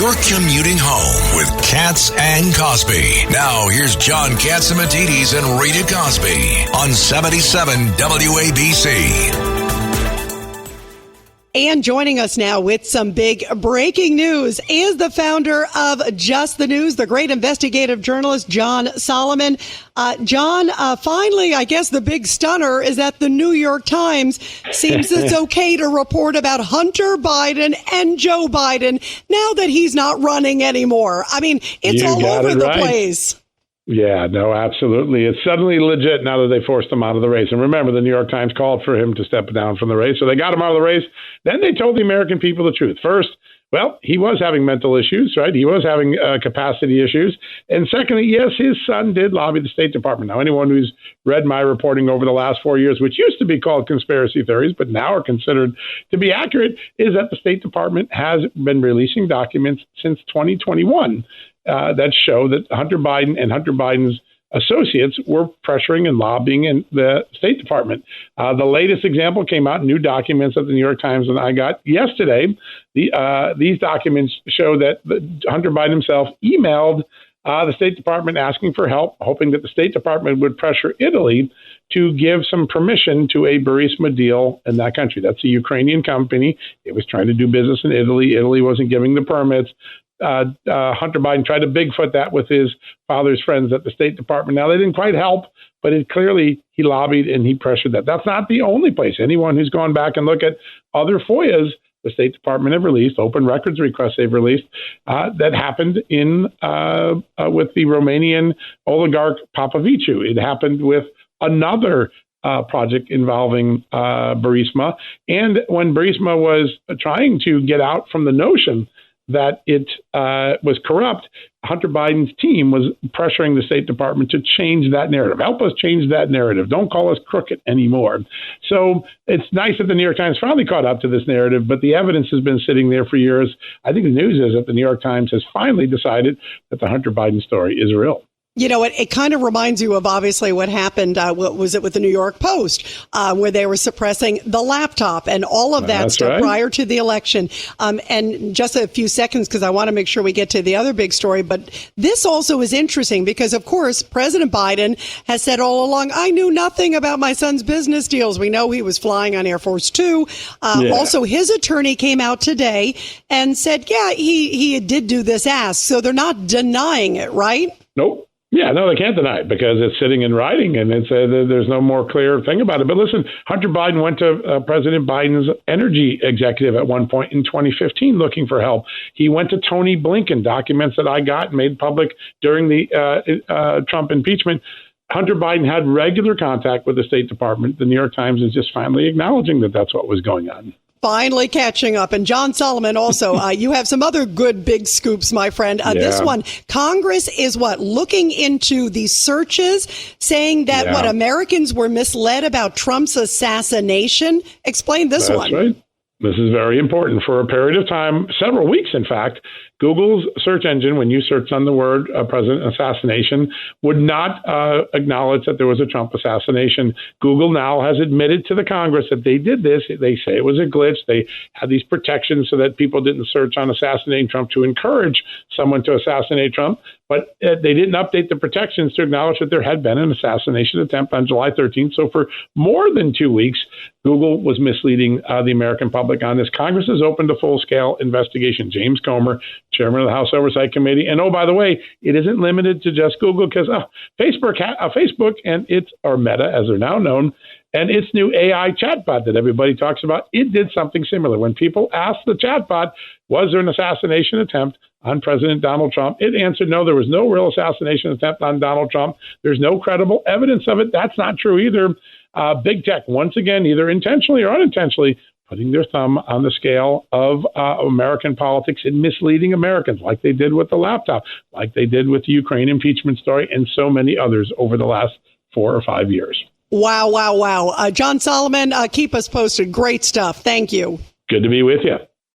You're commuting home with Katz and Cosby. Now, here's John Catsimatidis and Rita Cosby on 77 WABC. And joining us now with some big breaking news is the founder of Just the News, the great investigative journalist, John Solomon. John, finally, I guess the big stunner is that the New York Times seems it's okay to report about Hunter Biden and Joe Biden now that he's not running anymore. I mean, it's all over the place. Yeah, no, absolutely. It's suddenly legit now that they forced him out of the race. And remember, the New York Times called for him to step down from the race. So they got him out of the race. Then they told the American people the truth. First, well, he was having mental issues, right? He was having capacity issues. And secondly, yes, his son did lobby the State Department. Now, anyone who's read my reporting over the last 4 years, which used to be called conspiracy theories, but now are considered to be accurate, is that the State Department has been releasing documents since 2021 that show that Hunter Biden and Hunter Biden's associates were pressuring and lobbying in the State Department. The latest example came out in new documents that the New York Times and I got yesterday. These documents show that Hunter Biden himself emailed the State Department asking for help, hoping that the State Department would pressure Italy to give some permission to a Burisma deal in that country. That's a Ukrainian company. It was trying to do business in Italy. Italy wasn't giving the permits. Hunter Biden tried to Bigfoot that with his father's friends at the State Department. Now, they didn't quite help, but he lobbied and he pressured that. That's not the only place. Anyone who's gone back and look at other FOIAs the State Department have released, open records requests they've released, that happened with the Romanian oligarch Papavicu. It happened with another project involving Burisma. And when Burisma was trying to get out from the notion that it was corrupt, Hunter Biden's team was pressuring the State Department to change that narrative. Help us change that narrative. Don't call us crooked anymore. So it's nice that the New York Times finally caught up to this narrative, but the evidence has been sitting there for years. I think the news is that the New York Times has finally decided that the Hunter Biden story is real. You know, it kind of reminds you of obviously what happened, what was it with the New York Post, where they were suppressing the laptop and all of that stuff prior to the election. And just a few seconds, because I want to make sure we get to the other big story. But this also is interesting because, of course, President Biden has said all along, I knew nothing about my son's business deals. We know he was flying on Air Force Two. Also, his attorney came out today and said, yeah, he did do this ask. So they're not denying it, right? Nope. Yeah, no, they can't deny it because it's sitting in writing and it's there's no more clear thing about it. But listen, Hunter Biden went to President Biden's energy executive at one point in 2015 looking for help. He went to Tony Blinken, documents that I got made public during the Trump impeachment. Hunter Biden had regular contact with the State Department. The New York Times is just finally acknowledging that that's what was going on. Finally catching up. And John Solomon also, you have some other good big scoops, my friend. This one, Congress is looking into these searches, saying that Americans were misled about Trump's assassination. Explain this one. That's right. This is very important. For a period of time, several weeks, in fact, Google's search engine, when you search on the word president assassination, would not acknowledge that there was a Trump assassination. Google now has admitted to the Congress that they did this. They say it was a glitch. They had these protections so that people didn't search on assassinating Trump to encourage someone to assassinate Trump. But they didn't update the protections to acknowledge that there had been an assassination attempt on July 13th. So for more than 2 weeks, Google was misleading the American public on this. Congress has opened a full-scale investigation. James Comer, chairman of the House Oversight Committee. And, oh, by the way, it isn't limited to just Google because Facebook and or Meta, as they're now known, and its new AI chatbot that everybody talks about, it did something similar. When people asked the chatbot, was there an assassination attempt on President Donald Trump? It answered no, there was no real assassination attempt on Donald Trump. There's no credible evidence of it. That's not true either. Big tech, once again, either intentionally or unintentionally, putting their thumb on the scale of American politics and misleading Americans, like they did with the laptop, like they did with the Ukraine impeachment story, and so many others over the last 4 or 5 years. Wow. John Solomon, keep us posted. Great stuff. Thank you. Good to be with you.